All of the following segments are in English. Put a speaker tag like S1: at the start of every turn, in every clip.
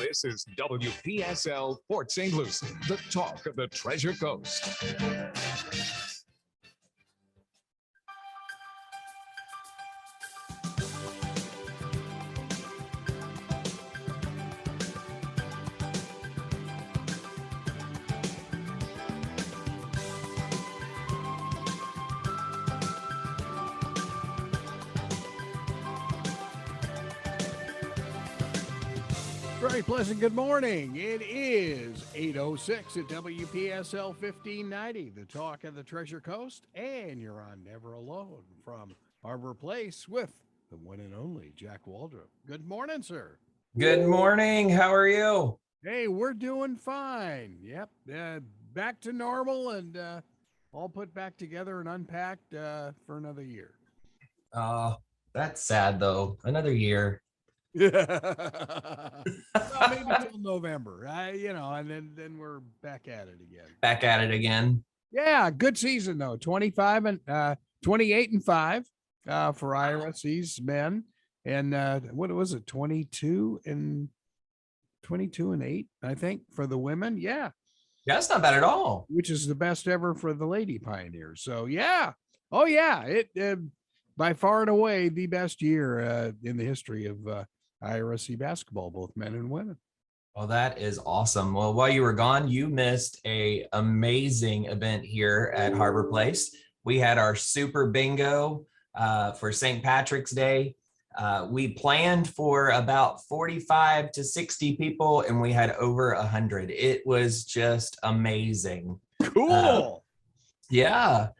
S1: This is WPSL Port St. Lucie, the talk of the Treasure Coast.
S2: Very pleasant good morning. It is 8:06 at WPSL 1590, the talk of the Treasure Coast, and you're on Never Alone from Harbor Place with the one and only Jack Waldoup. Good morning, sir.
S3: Good morning. How are you?
S2: Hey, we're doing fine. Yep, back to normal and all put back together and unpacked for another year.
S3: That's sad though. Another year.
S2: Well, maybe till November, and then we're back at it again.
S3: Back at it again.
S2: Yeah, good season though. 28 and 5 for IRSC's men, and what was it? 22 and 8, I think, for the women. Yeah,
S3: that's not bad at all.
S2: Which is the best ever for the Lady Pioneers. So yeah, oh yeah, it by far and away the best year in the history of IRSC basketball, both men and women.
S3: Well, that is awesome. Well, while you were gone, you missed an amazing event here at Harbor Place. We had our super bingo for St. Patrick's Day. We planned for about 45 to 60 people, and we had over 100. It was just amazing.
S2: Cool.
S3: Yeah,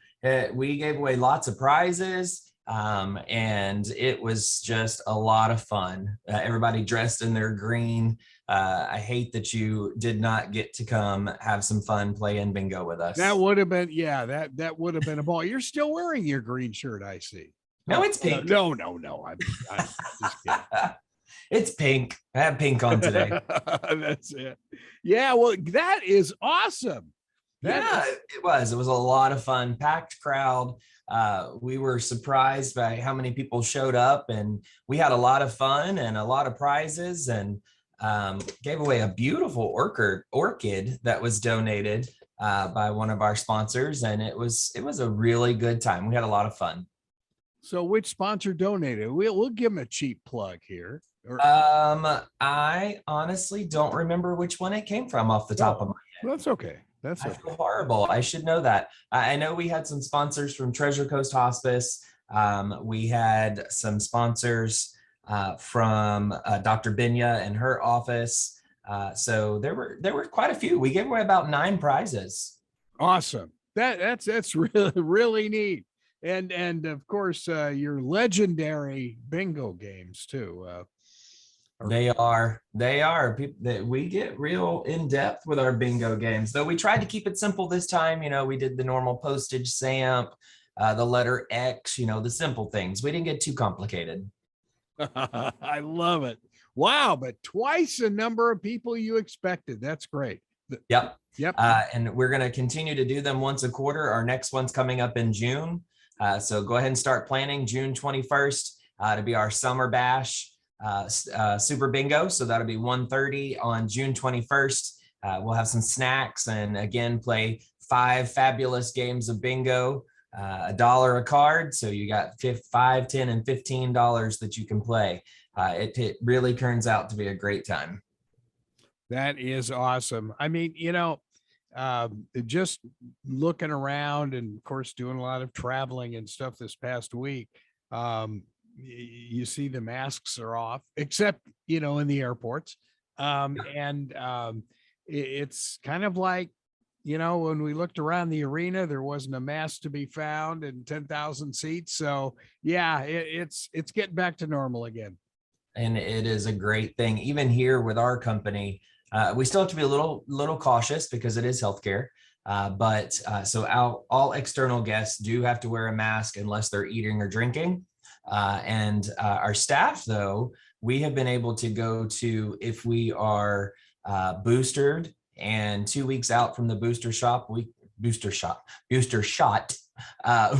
S3: we gave away lots of prizes. And it was just a lot of fun. Everybody dressed in their green. I hate that you did not get to come have some fun playing bingo with us.
S2: That would have been, that would have been a ball. You're still wearing your green shirt, I see.
S3: No, it's pink.
S2: No. I'm just kidding.
S3: It's pink. I have pink on today.
S2: That's it. Yeah, well, that is awesome.
S3: It was a lot of fun. Packed crowd. We were surprised by how many people showed up, and we had a lot of fun and a lot of prizes, and gave away a beautiful orchid that was donated by one of our sponsors, and it was a really good time. We had a lot of fun.
S2: So which sponsor donated? We'll give them a cheap plug here.
S3: I honestly don't remember which one it came from off the top of my head.
S2: That's okay. I
S3: feel horrible. I should know that. I know we had some sponsors from Treasure Coast Hospice. We had some sponsors from Dr. Binya and her office. So there were quite a few. We gave away about 9 prizes.
S2: Awesome. That's really, really neat. And of course, your legendary bingo games too.
S3: They are. We get real in depth with our bingo games, though we tried to keep it simple this time. We did the normal postage stamp, the letter X, the simple things. We didn't get too complicated.
S2: I love it. Wow. But twice the number of people you expected. That's great.
S3: Yep. And we're going to continue to do them once a quarter. Our next one's coming up in June. So go ahead and start planning June 21st to be our summer bash. Super bingo, so that'll be 1:30 on June 21st. We'll have some snacks and again play 5 fabulous games of bingo, $1 a card, so you got $5, $10, and $15 that you can play. It really turns out to be a great time.
S2: That is awesome. I mean, just looking around and of course doing a lot of traveling and stuff this past week, you see the masks are off, except, in the airports. It's kind of like, when we looked around the arena, there wasn't a mask to be found in 10,000 seats. So yeah, it's getting back to normal again.
S3: And it is a great thing. Even here with our company, we still have to be a little cautious because it is healthcare. So all external guests do have to wear a mask unless they're eating or drinking. And our staff, though, we have been able to go to, if we are boosted and 2 weeks out from the booster shot,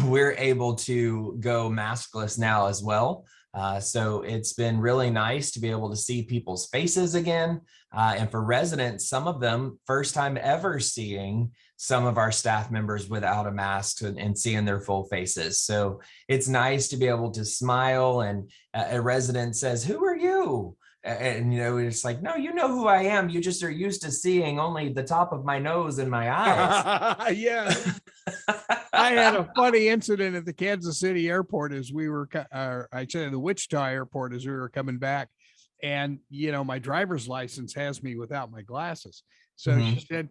S3: we're able to go maskless now as well. So it's been really nice to be able to see people's faces again. And for residents, some of them first time ever seeing some of our staff members without a mask and seeing their full faces. So it's nice to be able to smile, and a resident says, "Who are you?" And, it's like, "No, you know who I am. You just are used to seeing only the top of my nose and my eyes."
S2: Yeah. I had a funny incident at the Kansas City airport as we were, I said the Wichita airport as we were coming back. And, my driver's license has me without my glasses. So she said,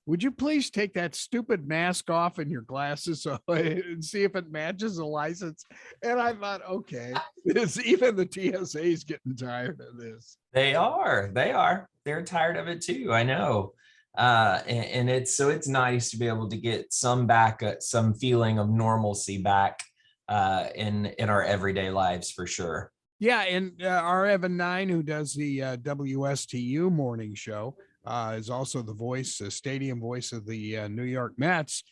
S2: would you please take that stupid mask off and your glasses and see if it matches the license? And I thought, okay, even the TSA is getting tired of this.
S3: They are. They're tired of it too. I know. And it's nice to be able to get some feeling of normalcy back in our everyday lives for sure.
S2: Yeah, and our Evan Nine, who does the WSTU morning show, is also the stadium voice of the New York Mets.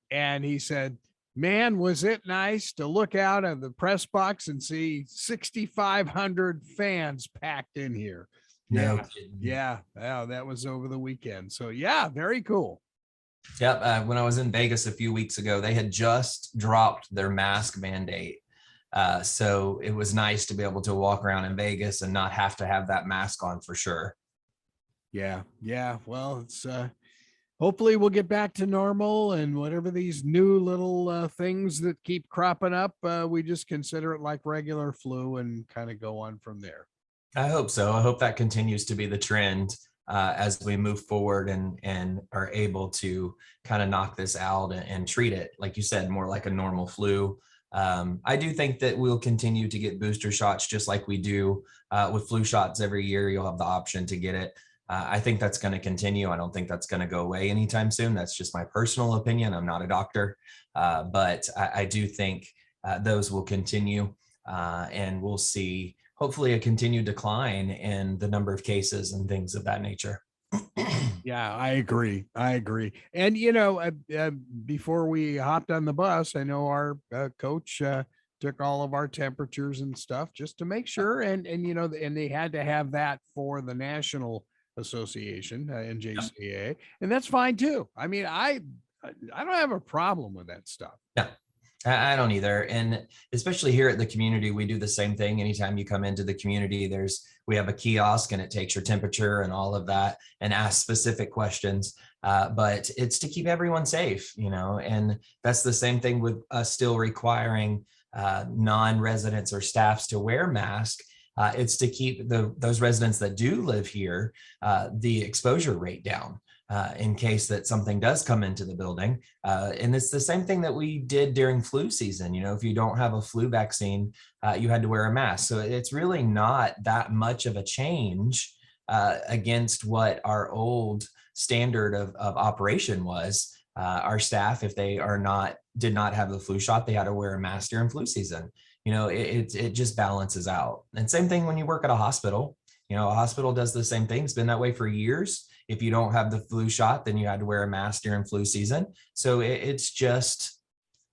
S2: And he said, "Man, was it nice to look out of the press box and see 6,500 fans packed in here."
S3: No
S2: kidding. Yeah, that was over the weekend. So yeah, very cool.
S3: Yep. When I was in Vegas a few weeks ago, they had just dropped their mask mandate. So it was nice to be able to walk around in Vegas and not have to have that mask on for sure.
S2: Yeah. Well, it's hopefully we'll get back to normal, and whatever these new little things that keep cropping up, we just consider it like regular flu and kind of go on from there.
S3: I hope so. I hope that continues to be the trend as we move forward and are able to kind of knock this out and treat it, like you said, more like a normal flu. I do think that we'll continue to get booster shots just like we do with flu shots every year. You'll have the option to get it. I think that's going to continue. I don't think that's going to go away anytime soon. That's just my personal opinion. I'm not a doctor, but I do think those will continue, and we'll see hopefully a continued decline in the number of cases and things of that nature.
S2: Yeah, I agree. And, before we hopped on the bus, I know our coach took all of our temperatures and stuff just to make sure. And they had to have that for the National Association, NJCAA, and that's fine too. I mean, I don't have a problem with that stuff.
S3: Yeah. I don't either. And especially here at the community, we do the same thing. Anytime you come into the community, we have a kiosk and it takes your temperature and all of that and asks specific questions. But it's to keep everyone safe, and that's the same thing with us still requiring non-residents or staffs to wear masks. It's to keep those residents that do live here, the exposure rate down. In case that something does come into the building. And it's the same thing that we did during flu season. If you don't have a flu vaccine, you had to wear a mask. So it's really not that much of a change against what our old standard of operation was. Our staff, if they did not have the flu shot, they had to wear a mask during flu season. It just balances out. And same thing when you work at a hospital. A hospital does the same thing. It's been that way for years. If you don't have the flu shot, then you had to wear a mask during flu season. So it's just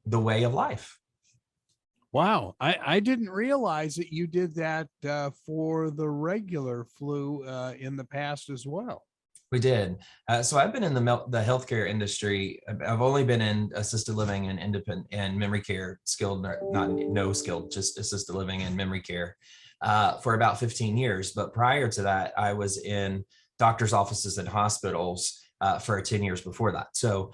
S3: the way of life.
S2: Wow. I didn't realize that you did that for the regular flu in the past as well.
S3: We did. So I've been in the healthcare industry. I've only been in assisted living and independent and memory care, skilled, not no skilled, just assisted living and memory care for about 15 years. But prior to that, I was in doctor's offices and hospitals for 10 years before that. So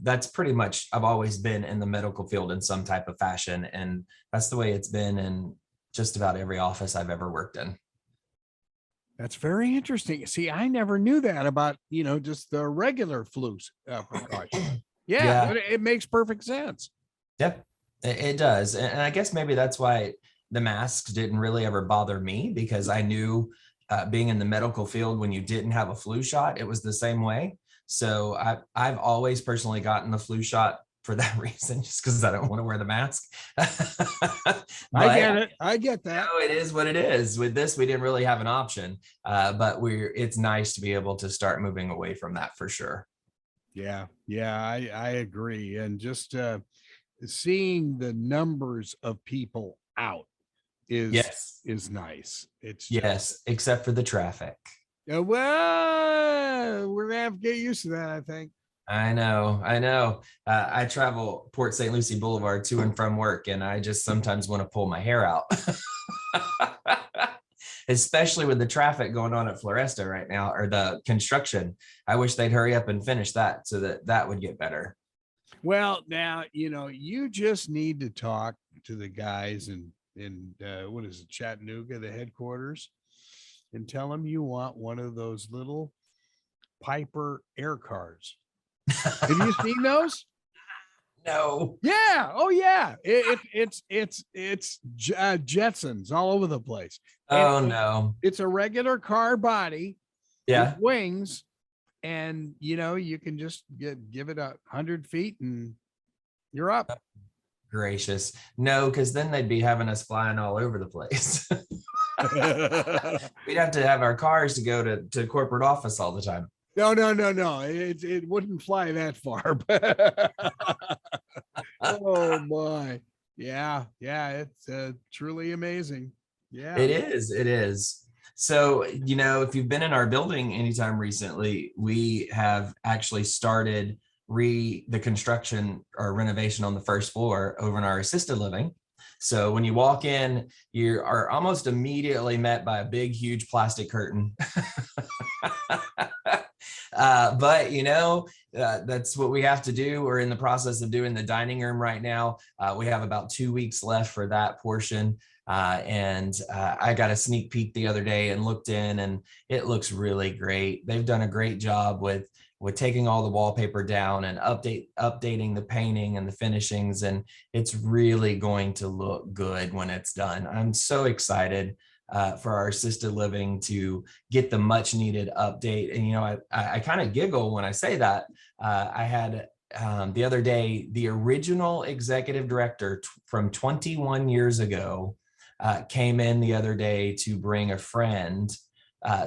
S3: that's pretty much, I've always been in the medical field in some type of fashion. And that's the way it's been in just about every office I've ever worked in.
S2: That's very interesting. See, I never knew that about, just the regular flu precaution. Yeah, it makes perfect sense.
S3: Yep, it does. And I guess maybe that's why the masks didn't really ever bother me, because I knew being in the medical field, when you didn't have a flu shot, it was the same way. So I've always personally gotten the flu shot for that reason, just because I don't want to wear the mask.
S2: I get it. I get that.
S3: It is what it is. With this, we didn't really have an option, but it's nice to be able to start moving away from that for sure.
S2: Yeah, I agree. And just seeing the numbers of people out is nice. It's
S3: yes, except for the traffic.
S2: Well, we're gonna have to get used to that, I think.
S3: I know. I travel Port St. Lucie Boulevard to and from work, and I just sometimes want to pull my hair out. Especially with the traffic going on at Floresta right now, or the construction. I wish they'd hurry up and finish that so that would get better.
S2: Well, now, you just need to talk to the guys in what is it, Chattanooga, the headquarters, and tell them you want one of those little Piper air cars. Have you seen those?
S3: No.
S2: Yeah. Oh yeah. It's Jetsons all over the place.
S3: Oh no.
S2: It's a regular car body.
S3: Yeah.
S2: With wings, and you can just give it 100 feet and you're up.
S3: Gracious. No, because then they'd be having us flying all over the place. We'd have to have our cars to go to corporate office all the time.
S2: No. It wouldn't fly that far. Oh my. Yeah. It's truly amazing. Yeah.
S3: It is. So, if you've been in our building anytime recently, we have actually started the construction or renovation on the first floor over in our assisted living. So when you walk in, you are almost immediately met by a big, huge plastic curtain. But that's what we have to do. We're in the process of doing the dining room right now. We have about 2 weeks left for that portion. And I got a sneak peek the other day and looked in, and it looks really great. They've done a great job with taking all the wallpaper down and updating the painting and the finishings, and it's really going to look good when it's done. I'm so excited for our assisted living to get the much needed update. And I kind of giggle when I say that. I had the other day, the original executive director from 21 years ago came in the other day to bring a friend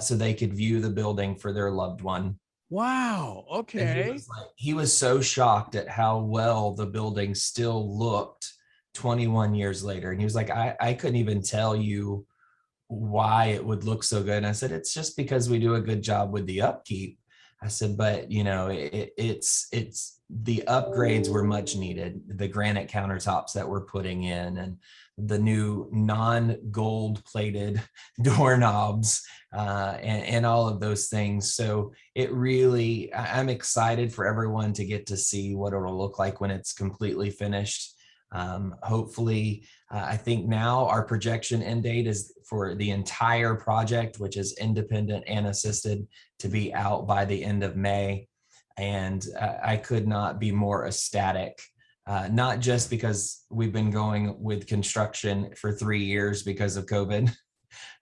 S3: so they could view the building for their loved one.
S2: Wow. Okay.
S3: He was so shocked at how well the building still looked 21 years later. And he was like, I couldn't even tell you why it would look so good. And I said, it's just because we do a good job with the upkeep. I said, but it's the upgrades were much needed. The granite countertops that we're putting in, and the new non-gold plated doorknobs, and all of those things. So I'm excited for everyone to get to see what it'll look like when it's completely finished. Hopefully, I think now our projection end date is for the entire project, which is independent and assisted, to be out by the end of May. And I could not be more ecstatic, not just because we've been going with construction for 3 years because of COVID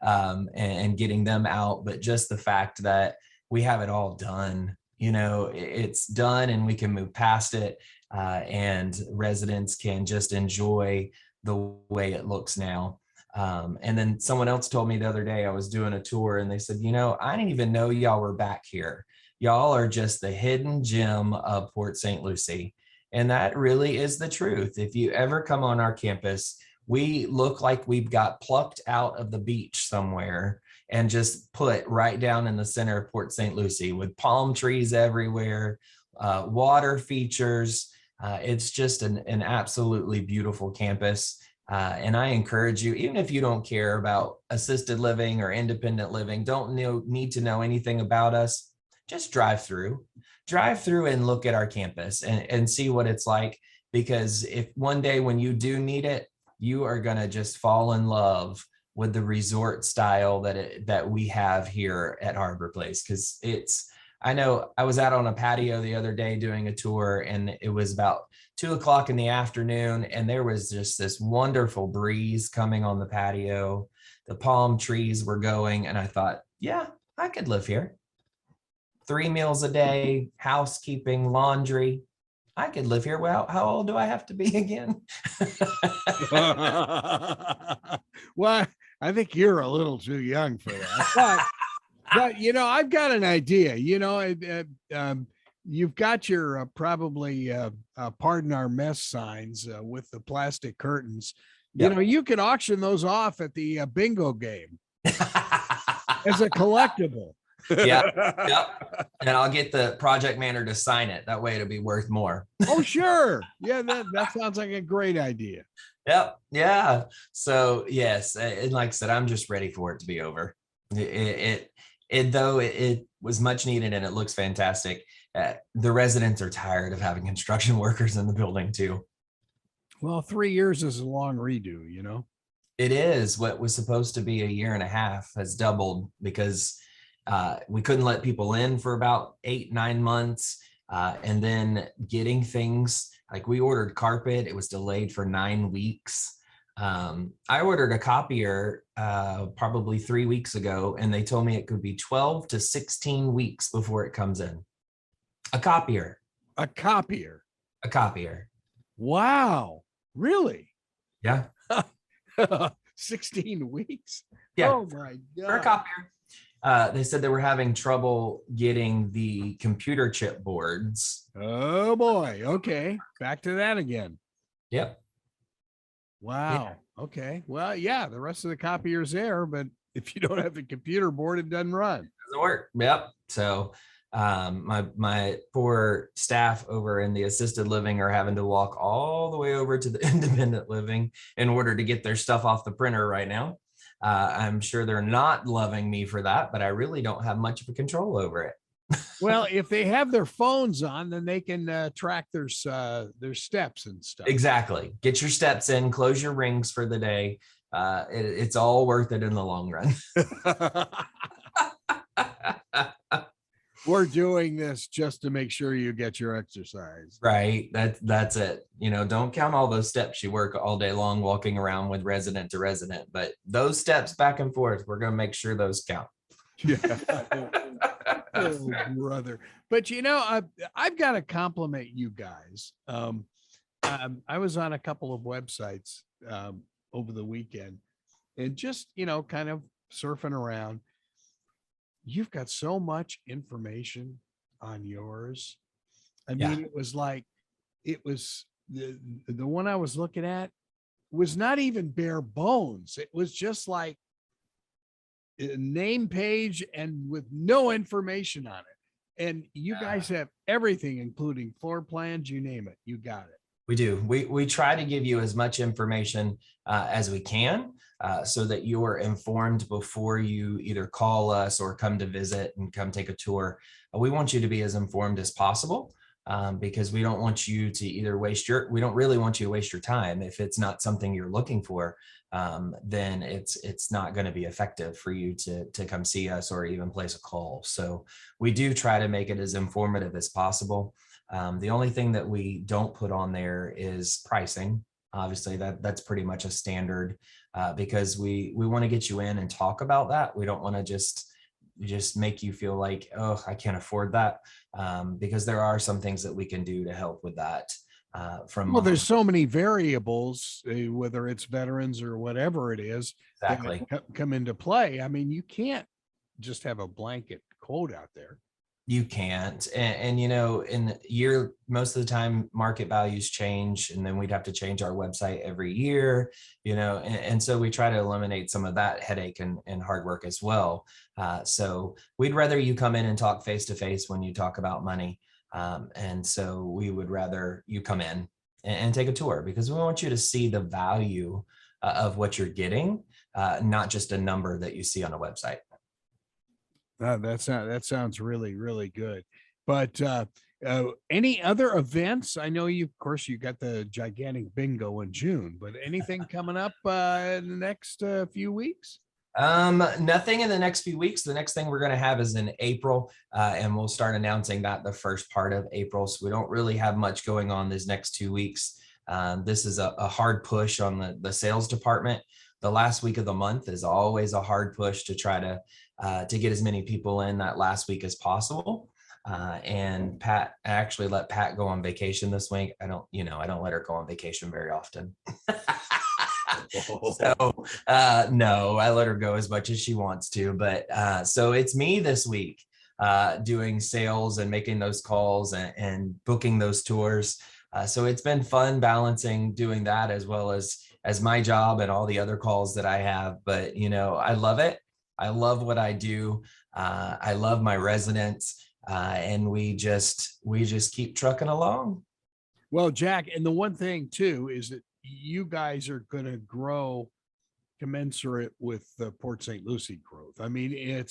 S3: and getting them out, but just the fact that we have it all done. It's done and we can move past it, and residents can just enjoy the way it looks now. And then someone else told me the other day, I was doing a tour, and they said, I didn't even know y'all were back here. Y'all are just the hidden gem of Port St. Lucie. And that really is the truth. If you ever come on our campus, we look like we've got plucked out of the beach somewhere and just put right down in the center of Port St. Lucie, with palm trees everywhere, water features. It's just an absolutely beautiful campus. And I encourage you, even if you don't care about assisted living or independent living, don't need to know anything about us, just drive through and look at our campus and see what it's like. Because if one day when you do need it, you are going to just fall in love with the resort style that we have here at Harbor Place. Because I know I was out on a patio the other day doing a tour, and it was about 2:00 in the afternoon, and there was just this wonderful breeze coming on the patio. The palm trees were going, and I thought, yeah, I could live here. 3 meals a day, housekeeping, laundry. I could live here. Well, how old do I have to be again?
S2: Well, I think you're a little too young for that. But I've got an idea. You've got your probably pardon our mess signs with the plastic curtains. You know, you can auction those off at the bingo game as a collectible.
S3: Yeah. And I'll get the project manager to sign it. That way it'll be worth more.
S2: Oh, sure. Yeah, that sounds like a great idea.
S3: Yep. Yeah. So yes, and like I said, I'm just ready for it to be over. It was much needed and it looks fantastic. The residents are tired of having construction workers in the building too.
S2: Well, 3 years is a long redo, you know.
S3: It is. What was supposed to be a year and a half has doubled because we couldn't let people in for about 8-9 months. And then getting things like we ordered carpet, it was delayed for 9 weeks. I ordered a copier probably 3 weeks ago, and they told me it could be 12 to 16 weeks before it comes in. A copier.
S2: A copier.
S3: A copier.
S2: Wow. Really?
S3: Yeah.
S2: 16 weeks?
S3: Yeah.
S2: Oh my God.
S3: For a copier. They said they were having trouble getting the computer chip boards.
S2: Oh boy. Okay. Back to that again.
S3: Yep.
S2: Wow. Yeah. Okay. Well, yeah, the rest of the copier's there, but if you don't have the computer board, it doesn't run.
S3: Doesn't work. Yep. So my poor staff over in the assisted living are having to walk all the way over to the independent living in order to get their stuff off the printer right now. I'm sure they're not loving me for that, but I really don't have much of a control over it.
S2: Well, if they have their phones on, then they can track their steps and stuff.
S3: Exactly. Get your steps in, close your rings for the day. It's all worth it in the long run.
S2: We're doing this just to make sure you get your exercise.
S3: Right. That's it. You know, don't count all those steps you work all day long walking around with resident to resident, but those steps back and forth, we're going to make sure those count.
S2: Yeah. Oh, brother. But you know, I've got to compliment you guys. I was on a couple of websites over the weekend and just, you know, kind of surfing around. You've got so much information on yours. I mean, it was like, it was the one I was looking at was not even bare bones. It was just like a name page and with no information on it. And you guys have everything, including floor plans, you name it, you got it.
S3: We do. We try to give you as much information as we can so that you are informed before you either call us or come to visit and come take a tour. We want you to be as informed as possible because we don't want you to either we don't really want you to waste your time. If it's not something you're looking for, then it's not going to be effective for you to come see us or even place a call. So we do try to make it as informative as possible. The only thing that we don't put on there is pricing. Obviously, that's pretty much a standard because we want to get you in and talk about that. We don't want to just make you feel like, oh, I can't afford that, because there are some things that we can do to help with that.
S2: Well, there's so many variables, whether it's veterans or whatever it is,
S3: exactly
S2: that come into play. I mean, you can't just have a blanket quote out there.
S3: You can't. And you know, most of the time market values change, and then we'd have to change our website every year, you know, and so we try to eliminate some of that headache and hard work as well. So we'd rather you come in and talk face to face when you talk about money. And so we would rather you come in and take a tour because we want you to see the value of what you're getting, not just a number that you see on a website.
S2: That sounds really, really good. But any other events? I know of course, you got the gigantic bingo in June, but anything coming up in the next few weeks?
S3: Nothing in the next few weeks. The next thing we're going to have is in April, and we'll start announcing that the first part of April. So we don't really have much going on these next 2 weeks. This is a hard push on the sales department. The last week of the month is always a hard push to try to get as many people in that last week as possible. And I actually let Pat go on vacation this week. I don't let her go on vacation very often. So no, I let her go as much as she wants to, but so it's me this week doing sales and making those calls and booking those tours. So it's been fun balancing doing that as well as as my job and all the other calls that I have, but I love it. I love what I do. I love my residents, and we just keep trucking along.
S2: Well, Jack, and the one thing too is that you guys are going to grow commensurate with the Port St. Lucie growth. I mean,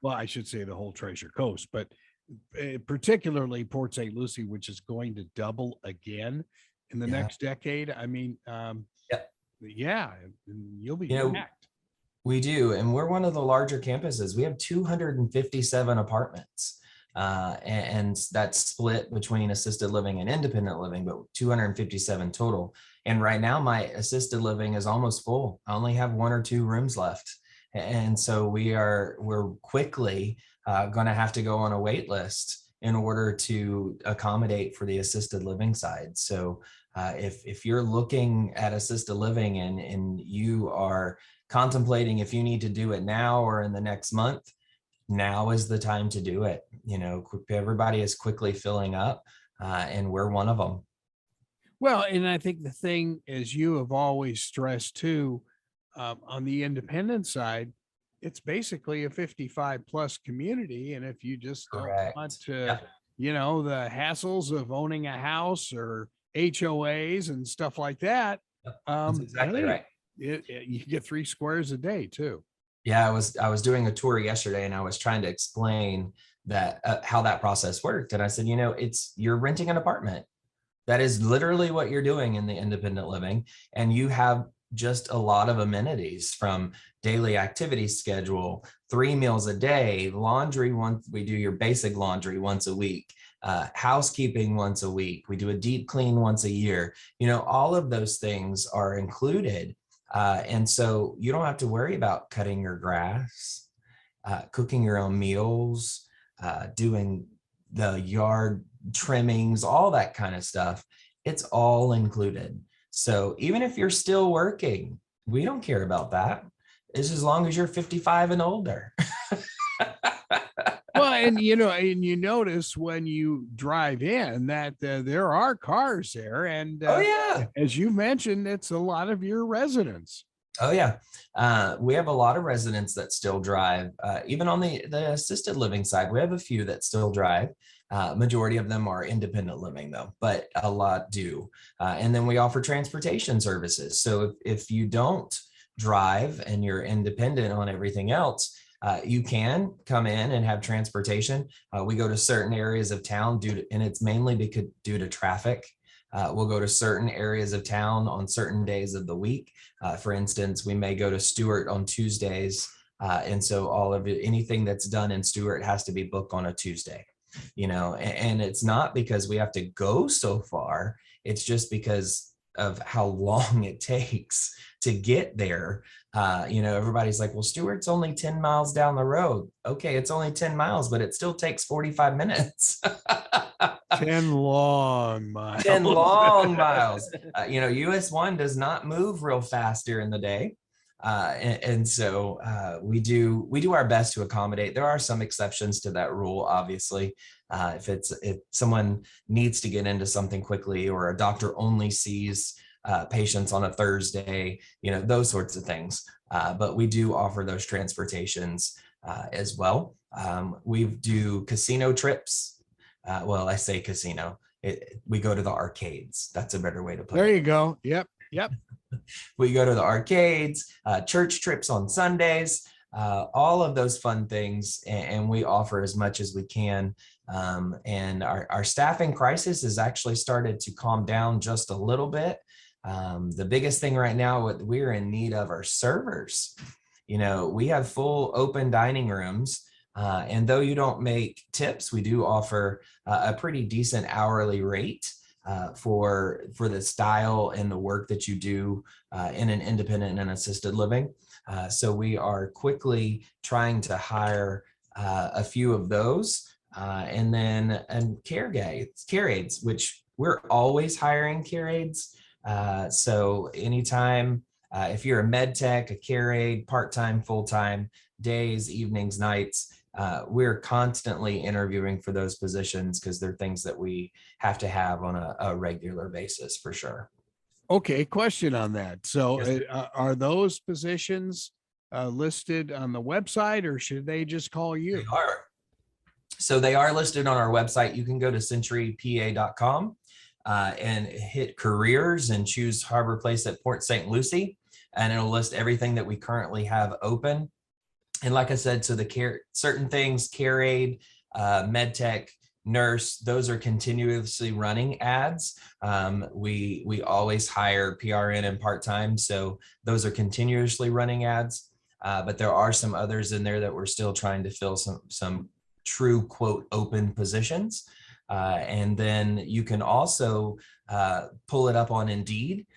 S2: well, I should say the whole Treasure Coast, but particularly Port St. Lucie, which is going to double again in the next decade. I mean, yeah, you'll be packed.
S3: We do, and we're one of the larger campuses. We have 257 apartments, and that's split between assisted living and independent living, but 257 total. And right now, my assisted living is almost full. I only have 1 or 2 rooms left, and so we're quickly going to have to go on a wait list in order to accommodate for the assisted living side. So if you're looking at assisted living and you are contemplating if you need to do it now or in the next month, now is the time to do it. Everybody is quickly filling up, and we're one of them.
S2: Well, and I think the thing, as you have always stressed too, on the independent side, it's basically a 55 plus community. And if you just don't want to, the hassles of owning a house or HOAs and stuff like that,
S3: that's exactly right.
S2: You get 3 squares a day too.
S3: Yeah, I was doing a tour yesterday, and I was trying to explain that how that process worked. And I said, you're renting an apartment. That is literally what you're doing in the independent living, and you have just a lot of amenities, from daily activity schedule, 3 meals a day, laundry once. We do your basic laundry once a week. Housekeeping once a week. We do a deep clean once a year. All of those things are included. And so you don't have to worry about cutting your grass, cooking your own meals, doing the yard trimmings, all that kind of stuff. It's all included. So even if you're still working, we don't care about that. It's as long as you're 55 and older.
S2: Well, and you notice when you drive in that there are cars there, and as you mentioned, it's a lot of your residents.
S3: Oh yeah, we have a lot of residents that still drive. Even on the assisted living side, we have a few that still drive. Majority of them are independent living though, but a lot do. And then we offer transportation services. So if you don't drive and you're independent on everything else, you can come in and have transportation. We go to certain areas of town and it's mainly due to traffic. We'll go to certain areas of town on certain days of the week. For instance, we may go to Stewart on Tuesdays. And so anything that's done in Stewart has to be booked on a Tuesday, and it's not because we have to go so far. It's just because of how long it takes to get there. Everybody's like, well, Stewart's only 10 miles down the road. Okay, it's only 10 miles, but it still takes 45 minutes.
S2: 10 long miles.
S3: 10 long miles. US 1 does not move real fast during the day. And so we do our best to accommodate. There are some exceptions to that rule, obviously. If someone needs to get into something quickly, or a doctor only sees patients on a Thursday, those sorts of things. But we do offer those transportations as well. We do casino trips. Well, I say casino. We go to the arcades. That's a better way to put it.
S2: There you go. Yep.
S3: We go to the arcades, church trips on Sundays, all of those fun things, and we offer as much as we can. And our staffing crisis has actually started to calm down just a little bit. The biggest thing right now, what we're in need of, are servers. We have full open dining rooms. And though you don't make tips, we do offer a pretty decent hourly rate for the style and the work that you do in an independent and assisted living. So we are quickly trying to hire a few of those, and care aides, which we're always hiring care aides. So anytime, if you're a med tech, a care aide, part-time, full-time, days, evenings, nights, we're constantly interviewing for those positions, because they're things that we have to have on a regular basis, for sure.
S2: Okay, question on that. So
S3: Yes,
S2: are those positions listed on the website, or should they just call
S3: they
S2: you?
S3: are. So they are listed on our website. You can go to centurypa.com and hit careers and choose Harbor Place at Port St. Lucie, and it'll list everything that we currently have open. And like I said, so the certain things, care aid, med tech, nurse, those are continuously running ads. We always hire PRN and part-time, so those are continuously running ads. But there are some others in there that we're still trying to fill some true quote open positions. And then you can also pull it up on Indeed.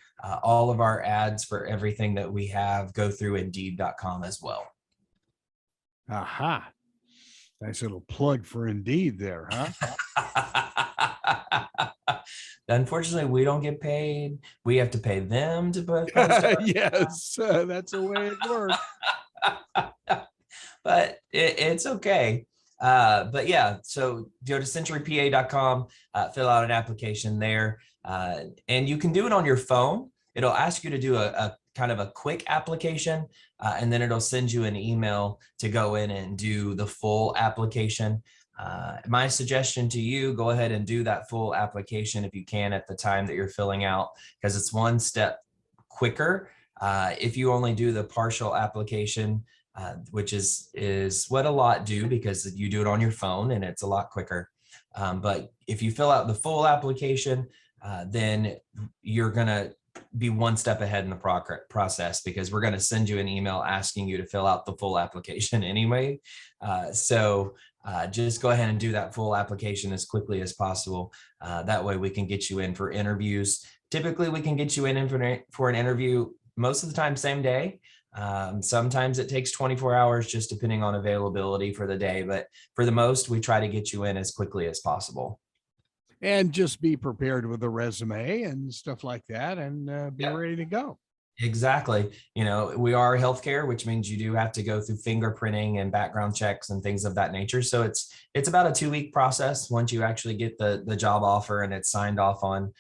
S3: All of our ads for everything that we have go through Indeed.com as well.
S2: Aha. Nice little plug for Indeed there, huh?
S3: Unfortunately, we don't get paid. We have to pay them to post our
S2: Yes, that's the way it works.
S3: but it's okay. But yeah, so go to centurypa.com, fill out an application there, and you can do it on your phone. It'll ask you to do a kind of a quick application, and then it'll send you an email to go in and do the full application. My suggestion to you, go ahead and do that full application if you can at the time that you're filling out, because it's one step quicker. If you only do the partial application, which is what a lot do because you do it on your phone and it's a lot quicker. But if you fill out the full application, then you're going to be one step ahead in the process, because we're going to send you an email asking you to fill out the full application anyway. So just go ahead and do that full application as quickly as possible. That way we can get you in for interviews. Typically we can get you in for an interview most of the time same day. Sometimes it takes 24 hours just depending on availability for the day, but for the most, we try to get you in as quickly as possible.
S2: And just be prepared with a resume and stuff like that, and be ready to go.
S3: Exactly. You know, we are healthcare, which means you do have to go through fingerprinting and background checks and things of that nature. So it's about a 2-week process once you actually get the job offer and it's signed off on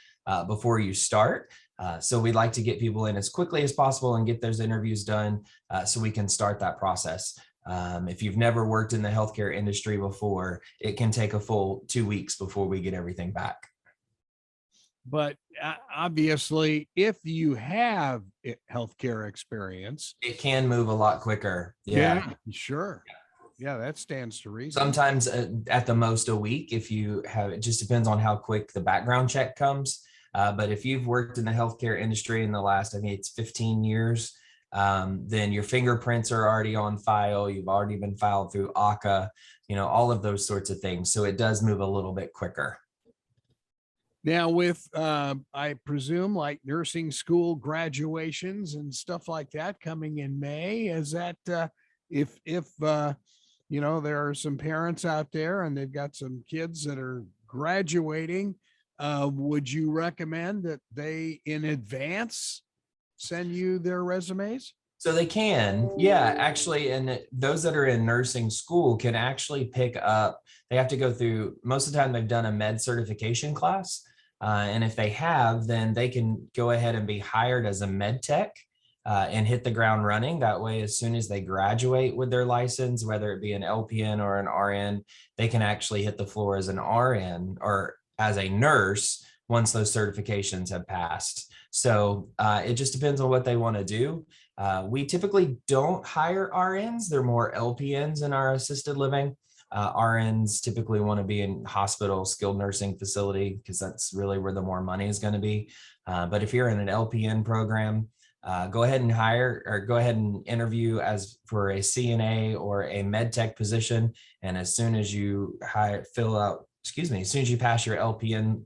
S3: before you start. So we'd like to get people in as quickly as possible and get those interviews done so we can start that process. If you've never worked in the healthcare industry before, it can take a full 2 weeks before we get everything back.
S2: But obviously, if you have healthcare experience,
S3: It can move a lot quicker.
S2: Yeah, sure. Yeah, that stands to reason.
S3: Sometimes at the most a week, if you have, it just depends on how quick the background check comes. But if you've worked in the healthcare industry in the last, I mean, it's 15 years, then your fingerprints are already on file. You've already been filed through ACA, all of those sorts of things. So it does move a little bit quicker.
S2: Now with, I presume, like nursing school graduations and stuff like that coming in May, is that, if there are some parents out there and they've got some kids that are graduating, would you recommend that they in advance send you their resumes?
S3: So they can, yeah, actually, and those that are in nursing school can actually pick up, they have to go through, most of the time they've done a med certification class. And if they have, then they can go ahead and be hired as a med tech and hit the ground running. That way, as soon as they graduate with their license, whether it be an LPN or an RN, they can actually hit the floor as an RN or as a nurse once those certifications have passed. So it just depends on what they want to do. We typically don't hire RNs. They're more LPNs in our assisted living. RNs typically want to be in hospital, skilled nursing facility, because that's really where the more money is going to be. But if you're in an LPN program, go ahead and hire or go ahead and interview as for a CNA or a med tech position. And as soon as you as soon as you pass your LPN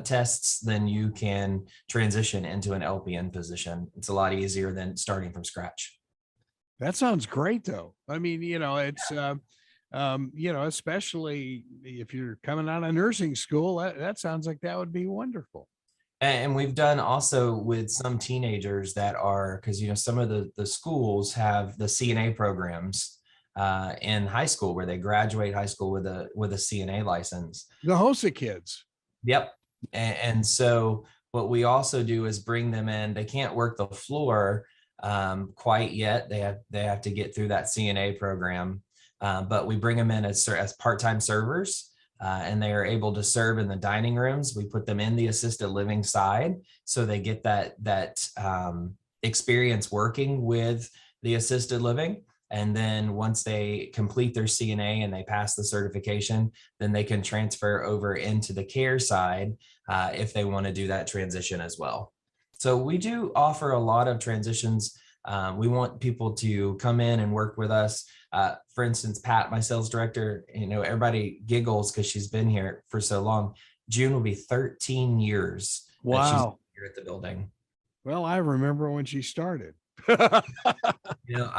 S3: tests, then you can transition into an LPN position. It's a lot easier than starting from scratch.
S2: That sounds great though. I mean, it's, especially if you're coming out of nursing school, that sounds like that would be wonderful.
S3: And we've done also with some teenagers that are, because, some of the schools have the CNA programs in high school where they graduate high school with a CNA license.
S2: The HOSA kids.
S3: Yep. And so what we also do is bring them in. They can't work the floor quite yet. They have to get through that CNA program, but we bring them in as part-time servers. And they are able to serve in the dining rooms. We put them in the assisted living side, so they get that experience working with the assisted living. And then once they complete their CNA and they pass the certification, then they can transfer over into the care side if they want to do that transition as well. So we do offer a lot of transitions. We want people to come in and work with us. For instance, Pat, my sales director, everybody giggles because she's been here for so long. June will be 13 years.
S2: Wow.
S3: That she's here at the building.
S2: Well, I remember when she started.
S3: I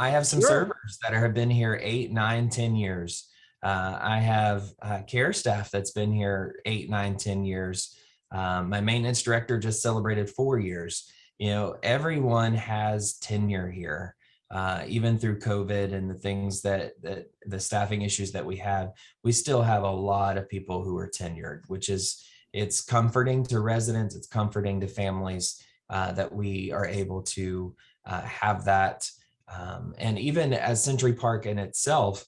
S3: have some servers that have been here 8, 9, 10 years. I have care staff that's been here 8, 9, 10 years. My maintenance director just celebrated 4 years. Everyone has tenure here. Even through COVID and the things that the staffing issues that we have, we still have a lot of people who are tenured, it's comforting to residents. It's comforting to families that we are able to have that. And even as Century Park in itself,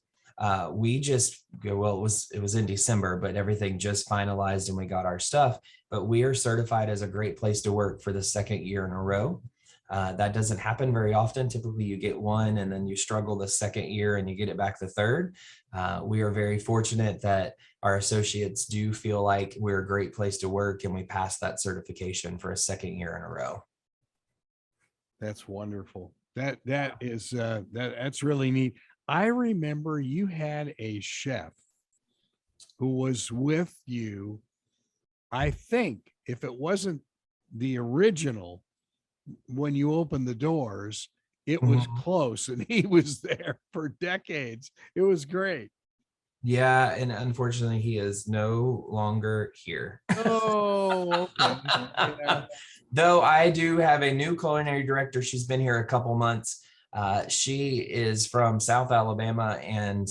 S3: we just it was in December, but everything just finalized and we got our stuff. But we are certified as a great place to work for the second year in a row. That doesn't happen very often. Typically you get one and then you struggle the second year and you get it back the third. We are very fortunate that our associates do feel like we're a great place to work, and we passed that certification for a second year in a row.
S2: That's wonderful. That's really neat. I remember you had a chef who was with you. I think if it wasn't the original, when you opened the doors, it was close, and he was there for decades. It was great.
S3: Yeah, and unfortunately he is no longer here.
S2: Oh, okay. Yeah.
S3: Though I do have a new culinary director. She's been here a couple months. She is from South Alabama, and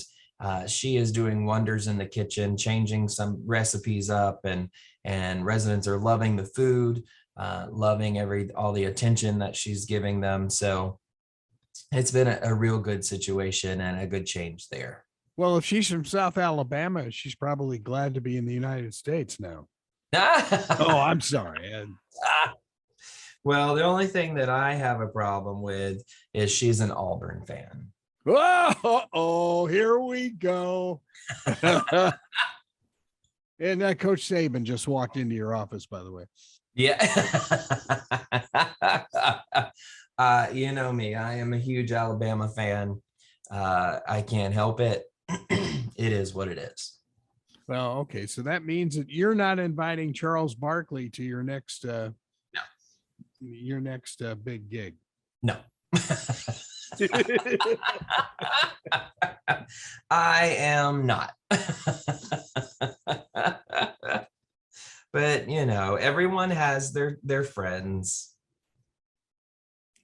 S3: she is doing wonders in the kitchen, changing some recipes up, and residents are loving the food, loving all the attention that she's giving them. So it's been a real good situation and a good change there.
S2: Well, if she's from South Alabama, she's probably glad to be in the United States now. Oh, I'm sorry.
S3: Well, the only thing that I have a problem with is she's an Auburn fan.
S2: Oh, here we go. And Coach Saban just walked into your office, by the way.
S3: Yeah. You know me, I am a huge Alabama fan. I can't help it. It is what it is.
S2: Well, okay. So that means that you're not inviting Charles Barkley to your next,
S3: no.
S2: Your next big gig.
S3: No. I am not. But everyone has their friends.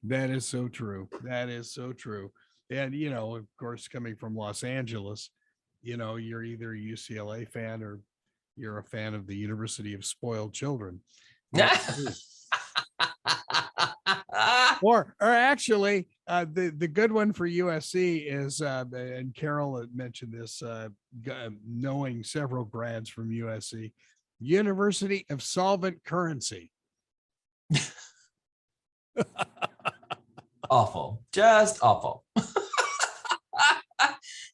S2: That is so true. That is so true. And of course, coming from Los Angeles, you're either a UCLA fan or you're a fan of the University of Spoiled Children. Or actually, the good one for USC is, and Carol had mentioned this, knowing several grads from USC, University of Solvent Currency.
S3: Awful, just awful.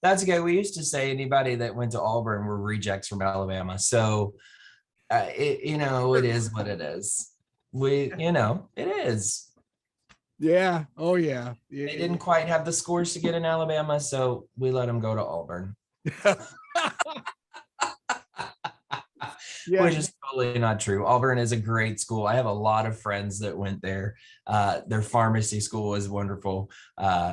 S3: That's okay. We used to say anybody that went to Auburn were rejects from Alabama. So, it is what it is. It is.
S2: Yeah. Oh, yeah.
S3: They didn't quite have the scores to get in Alabama, so we let them go to Auburn.
S2: Yeah.
S3: Which is totally not true. Auburn is a great school. I have a lot of friends that went there. Their pharmacy school is wonderful.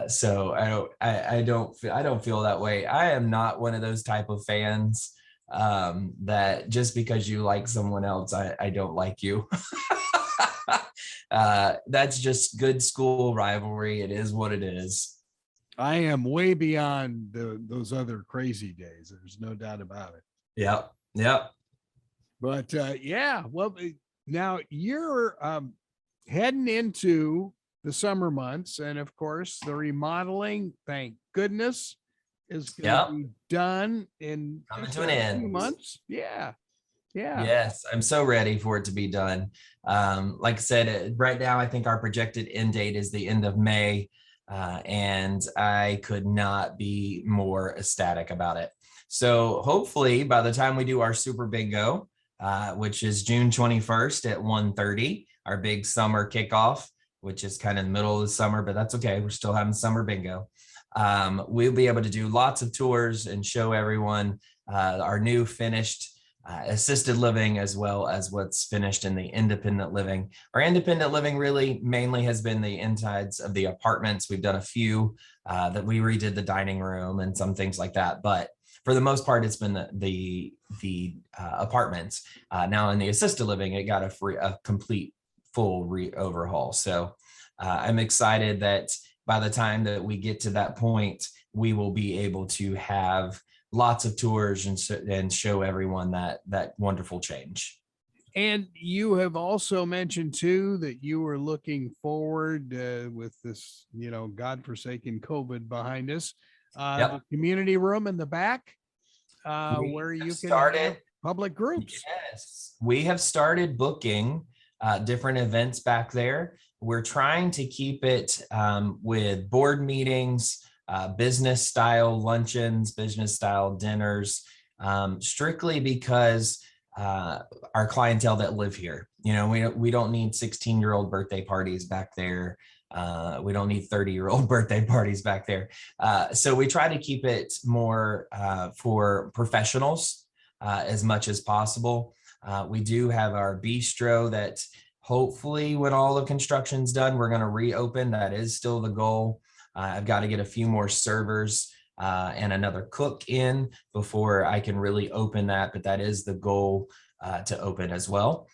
S3: So I don't feel that way. I am not one of those type of fans that just because you like someone else, I don't like you. That's just good school rivalry. It is what it is.
S2: I am way beyond those other crazy days. There's no doubt about it.
S3: Yep.
S2: But yeah, well, Now you're heading into the summer months, and of course, the remodeling, thank goodness, is going to
S3: Yep.
S2: be done in
S3: Coming
S2: just
S3: to an
S2: a few
S3: end.
S2: months. Yeah. Yeah.
S3: Yes, I'm so ready for it to be done. Like I said, right now, I think our projected end date is the end of May, and I could not be more ecstatic about it. So hopefully, by the time we do our Super Bingo, which is June 21st at 1:30, our big summer kickoff, which is kind of the middle of the summer, but that's okay. We're still having summer bingo. We'll be able to do lots of tours and show everyone our new finished assisted living, as well as what's finished in the independent living. Our independent living really mainly has been the insides of the apartments. We've done a few that we redid the dining room and some things like that, but for the most part, it's been the apartments. Now in the assisted living, it got a complete full overhaul. So I'm excited that by the time that we get to that point, we will be able to have lots of tours and show everyone that wonderful change.
S2: And you have also mentioned too that you were looking forward with this, godforsaken COVID behind us,
S3: Yep.
S2: the community room in the back, where you can have public groups.
S3: Yes, we have started booking different events back there. We're trying to keep it with board meetings, business style luncheons, business style dinners, strictly because our clientele that live here, we don't need 16-year-old birthday parties back there. We don't need 30-year-old birthday parties back there. So we try to keep it more for professionals as much as possible. We do have our bistro that hopefully when all the construction's done, we're going to reopen. That is still the goal. I've got to get a few more servers and another cook in before I can really open that, but that is the goal to open as well.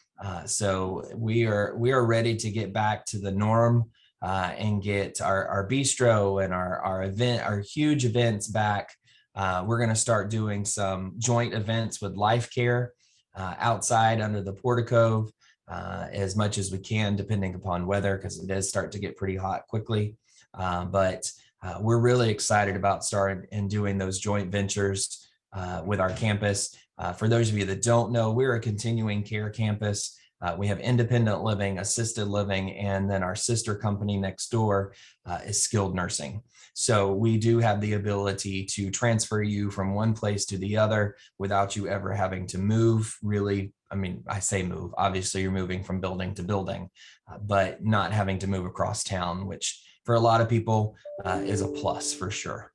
S3: So we are ready to get back to the norm and get our bistro and our huge events back. We're going to start doing some joint events with Life Care outside under the portico as much as we can, depending upon weather, because it does start to get pretty hot quickly. But we're really excited about starting and doing those joint ventures with our campus. For those of you that don't know, we're a continuing care campus. We have independent living, assisted living, and then our sister company next door is skilled nursing. So we do have the ability to transfer you from one place to the other without you ever having to move. Really, I mean, I say move, obviously you're moving from building to building, but not having to move across town, which for a lot of people is a plus for sure.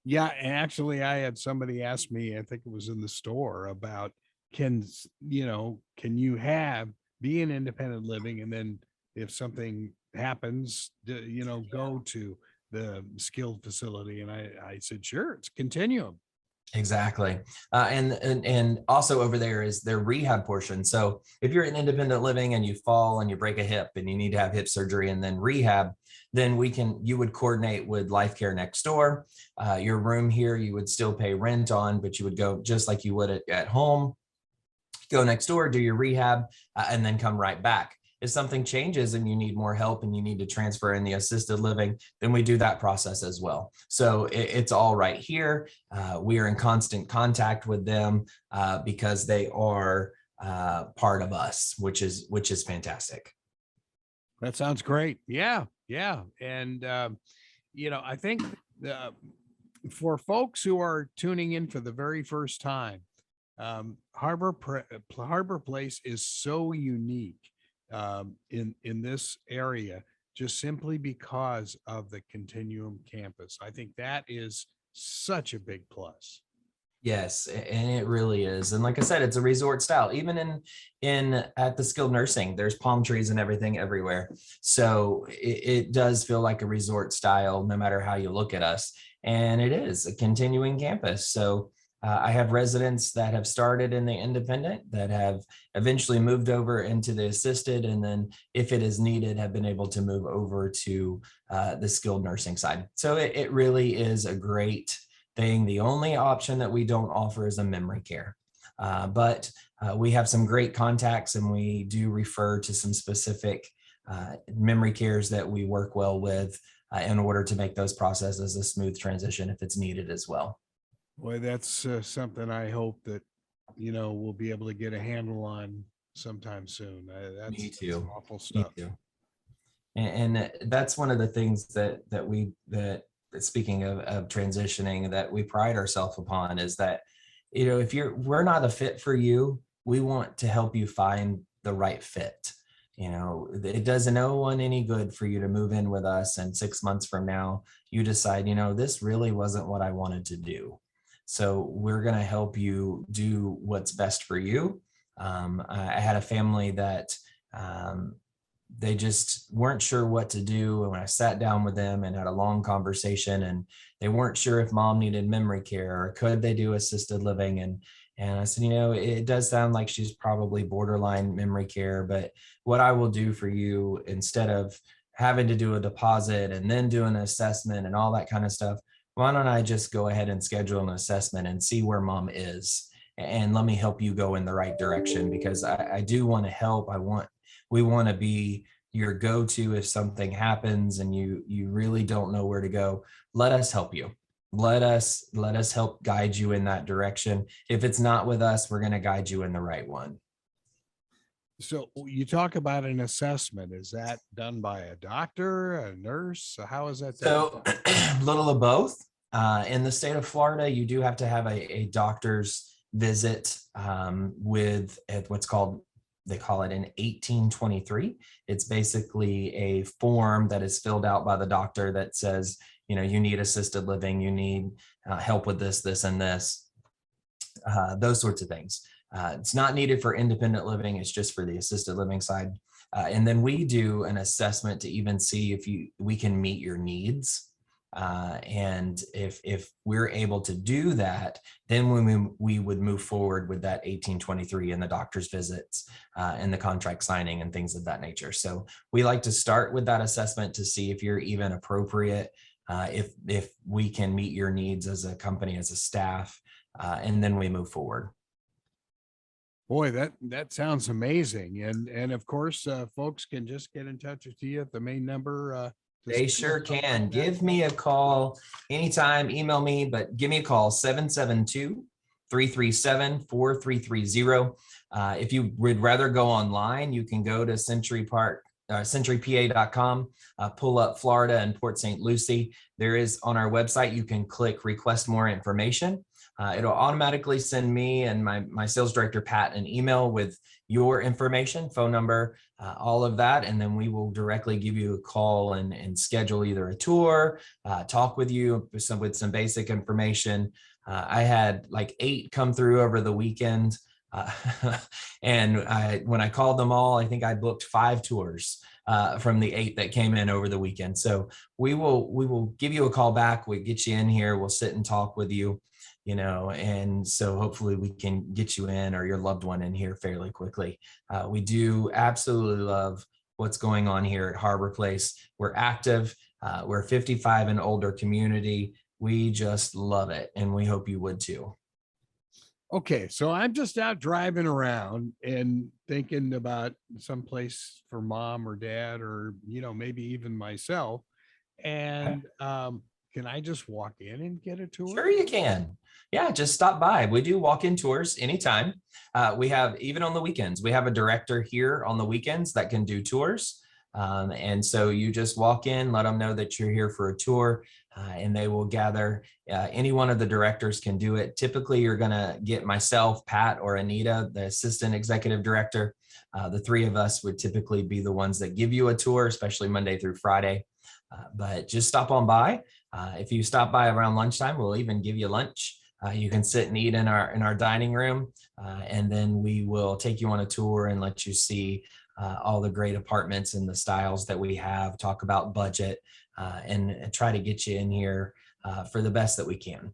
S2: Yeah, and actually I had somebody ask me, I think it was in the store, about can you be an independent living, and then if something happens, go to the skilled facility. And I said, sure, it's a continuum.
S3: Exactly. And also over there is their rehab portion. So if you're in independent living and you fall and you break a hip and you need to have hip surgery and then rehab, then you would coordinate with Life Care next door. Your room here, you would still pay rent on, but you would go just like you would at home, go next door, do your rehab, and then come right back. If something changes and you need more help and you need to transfer in the assisted living, then we do that process as well. So it's all right here. We are in constant contact with them because they are part of us, which is fantastic.
S2: That sounds great. Yeah. Yeah. And, I think for folks who are tuning in for the very first time, Harbor Place is so unique in this area, just simply because of the Continuum campus. I think that is such a big plus.
S3: Yes, and it really is. And like I said, it's a resort style. Even in at the skilled nursing, there's palm trees and everything everywhere. So it does feel like a resort style, no matter how you look at us. And it is a continuing campus. So I have residents that have started in the independent that have eventually moved over into the assisted, and then if it is needed, have been able to move over to the skilled nursing side. So it really is a great thing. The only option that we don't offer is a memory care. But we have some great contacts, and we do refer to some specific memory cares that we work well with in order to make those processes a smooth transition if it's needed as well.
S2: Boy, that's something I hope that, we'll be able to get a handle on sometime soon. That's
S3: Me too.
S2: awful
S3: Me
S2: stuff.
S3: too. And that's one of the things that speaking of transitioning, that we pride ourselves upon, is that, if we're not a fit for you, we want to help you find the right fit. It does no one any good for you to move in with us and 6 months from now you decide, this really wasn't what I wanted to do. So we're going to help you do what's best for you. I had a family that they just weren't sure what to do. And when I sat down with them and had a long conversation, and they weren't sure if mom needed memory care or could they do assisted living. And I said, it does sound like she's probably borderline memory care, but what I will do for you, instead of having to do a deposit and then do an assessment and all that kind of stuff, why don't I just go ahead and schedule an assessment and see where mom is, and let me help you go in the right direction, because I do want to help. We want to be your go-to if something happens and you really don't know where to go. Let us help you. Let us help guide you in that direction. If it's not with us, we're going to guide you in the right one.
S2: So you talk about an assessment. Is that done by a doctor, a nurse? How is that done?
S3: So a little of both. In the state of Florida, you do have to have a doctor's visit with what's called, they call it an 1823. It's basically a form that is filled out by the doctor that says, you need assisted living, you need help with this, this, and this, those sorts of things. It's not needed for independent living. It's just for the assisted living side. And then we do an assessment to even see if we can meet your needs. And if we're able to do that, then we would move forward with that 1823 and the doctor's visits and the contract signing and things of that nature. So we like to start with that assessment to see if you're even appropriate, if we can meet your needs as a company, as a staff, and then we move forward.
S2: Boy, that sounds amazing. And of course, folks can just get in touch with you at the main number.
S3: They sure can. Give me a call anytime, email me, but give me a call, 772-337-4330. If you would rather go online, you can go to centurypa.com, pull up Florida and Port St. Lucie. There is on our website, you can click request more information. It'll automatically send me and my sales director, Pat, an email with your information, phone number, all of that. And then we will directly give you a call and schedule either a tour, talk with you with some basic information. I had like 8 come through over the weekend. And when I called them all, I think I booked 5 tours from the 8 that came in over the weekend. So we will give you a call back. We get you in here. We'll sit and talk with you. And so hopefully we can get you in or your loved one in here fairly quickly. We do absolutely love what's going on here at Harbor Place. We're active. We're a 55 and older community. We just love it. And we hope you would too.
S2: Okay. So I'm just out driving around and thinking about some place for mom or dad, or, maybe even myself. And, can I just walk in and get a tour?
S3: Sure you can. Yeah, just stop by. We do walk-in tours anytime. We have, even on the weekends, we have a director here on the weekends that can do tours. And so you just walk in, let them know that you're here for a tour, and they will gather. Any one of the directors can do it. Typically, you're going to get myself, Pat, or Anita, the assistant executive director. The 3 of us would typically be the ones that give you a tour, especially Monday through Friday. But just stop on by. If you stop by around lunchtime, we'll even give you lunch. You can sit and eat in our dining room, and then we will take you on a tour and let you see all the great apartments and the styles that we have, talk about budget, and try to get you in here for the best that we can.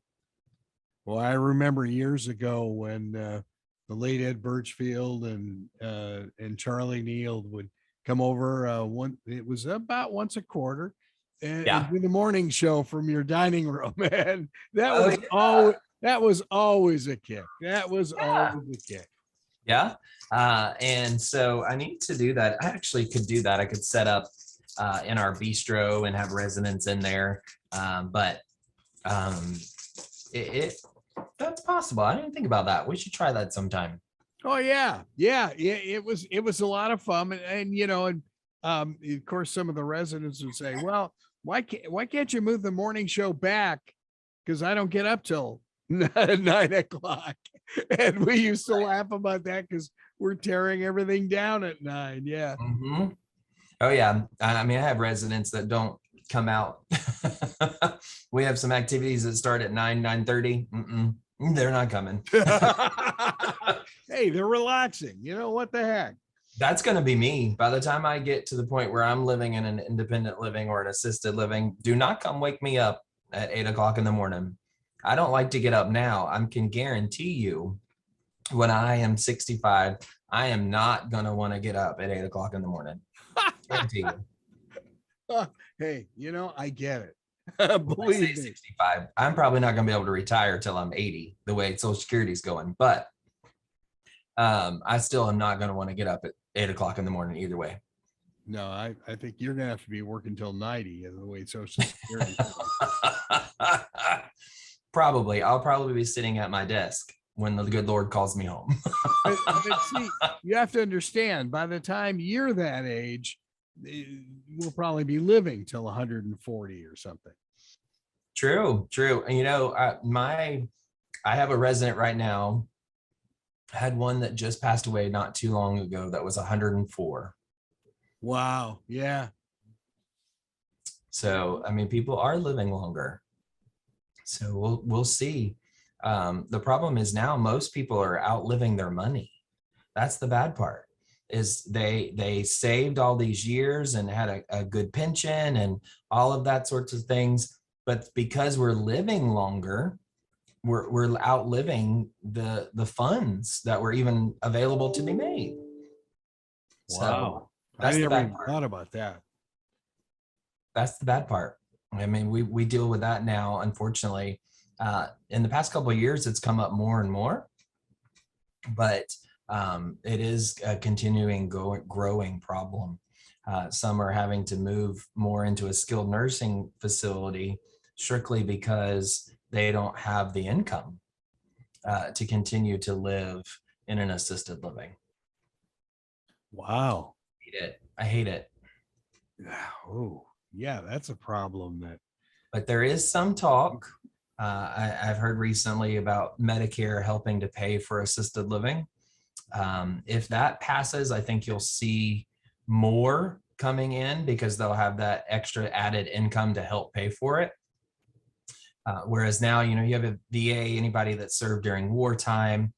S2: Well, I remember years ago when the late Ed Birchfield and Charlie Neal would come over. It was about once a quarter, and do the morning show from your dining room. And that was That was always a kick. That was
S3: Yeah.
S2: always a kick.
S3: Yeah. And so I need to do that. I actually could do that. I could set up in our bistro and have residents in there. But it that's possible. I didn't think about that. We should try that sometime.
S2: Oh yeah. Yeah. Yeah. It was a lot of fun. And you know, and of course some of the residents would say, well, why can't you move the morning show back? Because I don't get up till 9 o'clock. And we used to laugh about that because we're tearing everything down at 9. Yeah.
S3: Mhm. Oh yeah. I mean, I have residents that don't come out. We have some activities that start at 9:30. They're not coming.
S2: Hey, they're relaxing. You know what the heck?
S3: That's going to be me. By the time I get to the point where I'm living in an independent living or an assisted living, do not come wake me up at 8 o'clock in the morning. I don't like to get up now. I can guarantee you when I am 65, I am not going to want to get up at 8 o'clock in the morning. Guarantee you.
S2: Hey, you know, I get it.
S3: When I
S2: Believe
S3: say
S2: me.
S3: 65, I'm probably not going to be able to retire till I'm 80, the way Social Security is going. But I still am not going to want to get up at 8 o'clock in the morning either way.
S2: No, I think you're gonna have to be working till 90 the way Social Security.
S3: Probably. I'll probably be sitting at my desk when the good Lord calls me home.
S2: But see, you have to understand, by the time you're that age, we'll probably be living till 140 or something.
S3: True. And you know, I have a resident right now. I had one that just passed away not too long ago that was 104.
S2: Wow. Yeah.
S3: So, I mean, people are living longer. So we'll see. The problem is now most people are outliving their money. That's the bad part, is they saved all these years and had a good pension and all of that sorts of things. But because we're living longer, we're outliving the funds that were even available to be made.
S2: Wow.
S3: So that's
S2: I
S3: the
S2: never
S3: bad
S2: even
S3: part.
S2: thought about that.
S3: That's the bad part. I mean, we deal with that now, unfortunately. In the past couple of years, it's come up more and more, but it is a continuing growing problem. Some are having to move more into a skilled nursing facility strictly because they don't have the income to continue to live in an assisted living.
S2: Wow.
S3: I hate it.
S2: Oh, yeah, that's a problem.
S3: But there is some talk. I've heard recently about Medicare helping to pay for assisted living. If that passes, I think you'll see more coming in because they'll have that extra added income to help pay for it. Whereas now, you know, you have a VA, anybody that served during wartime,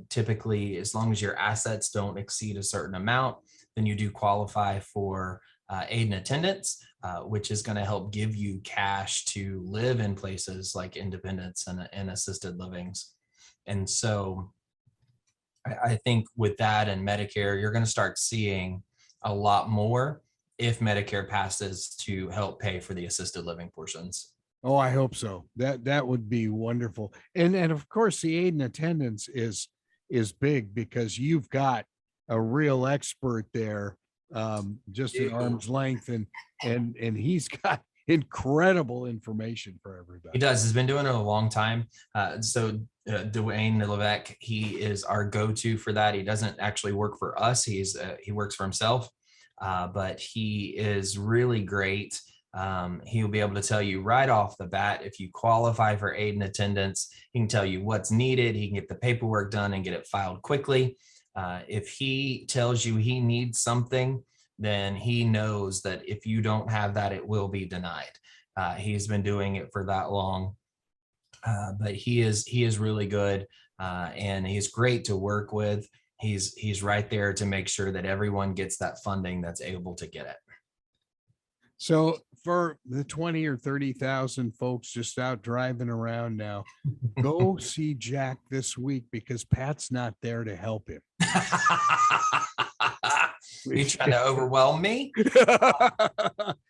S3: typically, as long as your assets don't exceed a certain amount, then you do qualify for aid and attendance, which is going to help give you cash to live in places like independence and assisted livings. And so I think with that and Medicare, you're going to start seeing a lot more if Medicare passes to help pay for the assisted living portions.
S2: Oh, I hope so. That would be wonderful. And of course, the aid and attendance is big because you've got a real expert there, just at arm's length, and he's got incredible information for everybody.
S3: He does. He's been doing it a long time. So Dwayne Levesque, he is our go-to for that. He doesn't actually work for us. He works for himself, but he is really great. He'll be able to tell you right off the bat if you qualify for aid and attendance. He can tell you what's needed. He can get the paperwork done and get it filed quickly. If he tells you he needs something, then he knows that if you don't have that, it will be denied. He's been doing it for that long, but he is really good, and he's great to work with. He's right there to make sure that everyone gets that funding that's able to get it.
S2: So for the 20 or 30,000 folks just out driving around now, go see Jack this week because Pat's not there to help him.
S3: You trying to overwhelm me?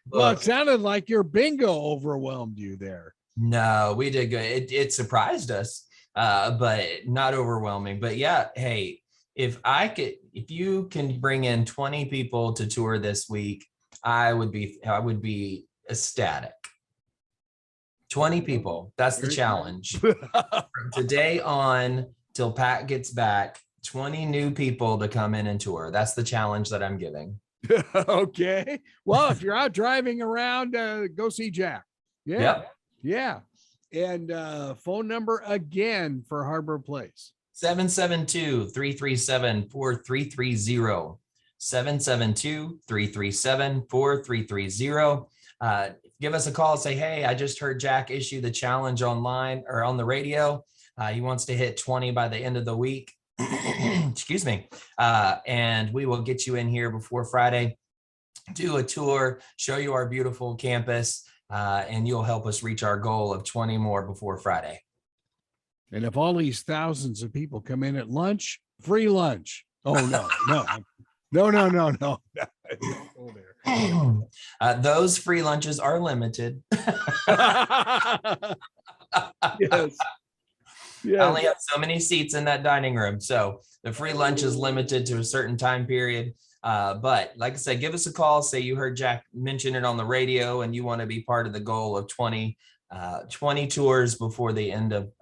S2: Well, it sounded like your bingo overwhelmed you there.
S3: No, we did good. It surprised us, but not overwhelming. But yeah, hey, if you can bring in 20 people to tour this week, I would be ecstatic. 20 people. That's the challenge. From today on till Pat gets back, 20 new people to come in and tour. That's the challenge that I'm giving.
S2: Okay. Well, if you're out driving around, go see Jack. Yeah.
S3: Yep.
S2: Yeah. And phone number again for Harbor Place.
S3: 772-337-4330. 772-337-4330. Give us a call. Say, hey, I just heard Jack issue the challenge online or on the radio. He wants to hit 20 by the end of the week. Excuse me. And we will get you in here before Friday, do a tour, show you our beautiful campus, and you'll help us reach our goal of 20 more before Friday.
S2: And if all these thousands of people come in at lunch, free lunch. Oh, no. Don't go there.
S3: Those free lunches are limited.
S2: Yes.
S3: I only have so many seats in that dining room. So the free lunch is limited to a certain time period. But like I said, give us a call. Say you heard Jack mention it on the radio and you want to be part of the goal of 20 tours before the end of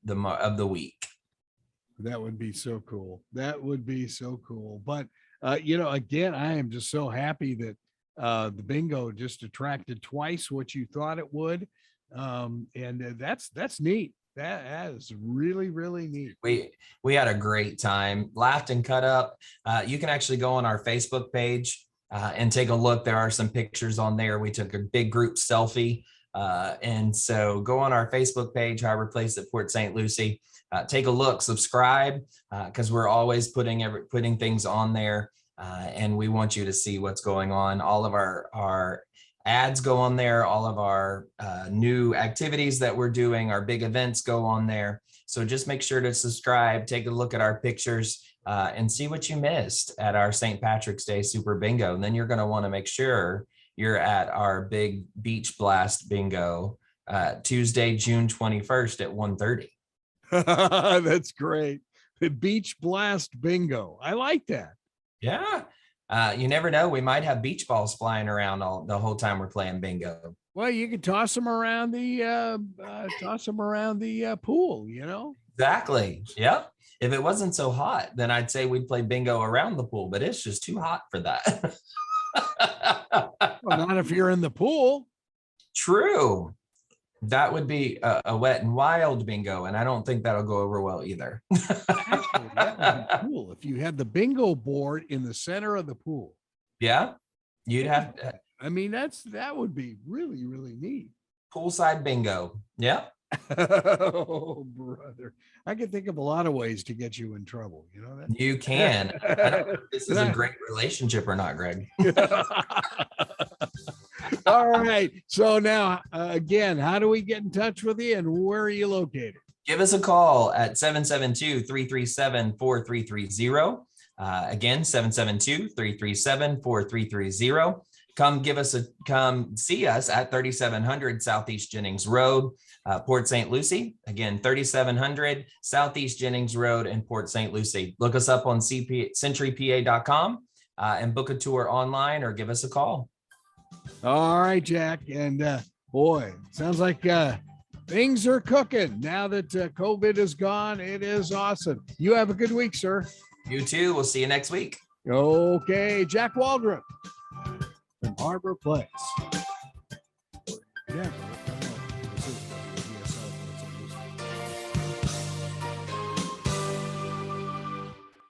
S3: the week.
S2: That would be so cool. That would be so cool. But, again, I am just so happy that the bingo just attracted twice what you thought it would. And that's neat. That is really, really neat.
S3: We had a great time, laughed and cut up. You can actually go on our Facebook page and take a look. There are some pictures on there. We took a big group selfie. And so go on our Facebook page, Harbor Place at Port St. Lucie. Take a look, subscribe, because we're always putting things on there. And we want you to see what's going on. All of our ads go on there. All of our new activities that we're doing, our big events go on there. So just make sure to subscribe, take a look at our pictures, and see what you missed at our St. Patrick's Day Super Bingo. And then you're going to want to make sure you're at our big Beach Blast Bingo Tuesday, June 21st at 1:30.
S2: That's great. The Beach Blast Bingo. I like that.
S3: Yeah. You never know. We might have beach balls flying around the whole time we're playing bingo.
S2: Well, you could toss them around the pool,
S3: Exactly. Yep. If it wasn't so hot, then I'd say we'd play bingo around the pool, but it's just too hot for that.
S2: Well, not if you're in the pool.
S3: True. That would be a wet and wild bingo, and I don't think that'll go over well either.
S2: Actually, that would be cool if you had the bingo board in the center of the pool.
S3: Yeah, you'd have.
S2: I mean, that would be really, really neat.
S3: Poolside bingo. Yeah.
S2: Oh, brother. I can think of a lot of ways to get you in trouble. That?
S3: You can. I don't know if this is a great relationship or not, Greg.
S2: All right. So now, again, how do we get in touch with you and where are you located?
S3: Give us a call at 772-337-4330. Again, 772-337-4330. Come see us at 3700 Southeast Jennings Road, Port St. Lucie. Again, 3700 Southeast Jennings Road in Port St. Lucie. Look us up on centurypa.com and book a tour online or give us a call.
S2: All right, Jack. And boy, sounds like things are cooking now that COVID is gone. It is awesome. You have a good week, sir.
S3: You too. We'll see you next week.
S2: Okay. Jack Waldoup from Harbor Place. Yeah.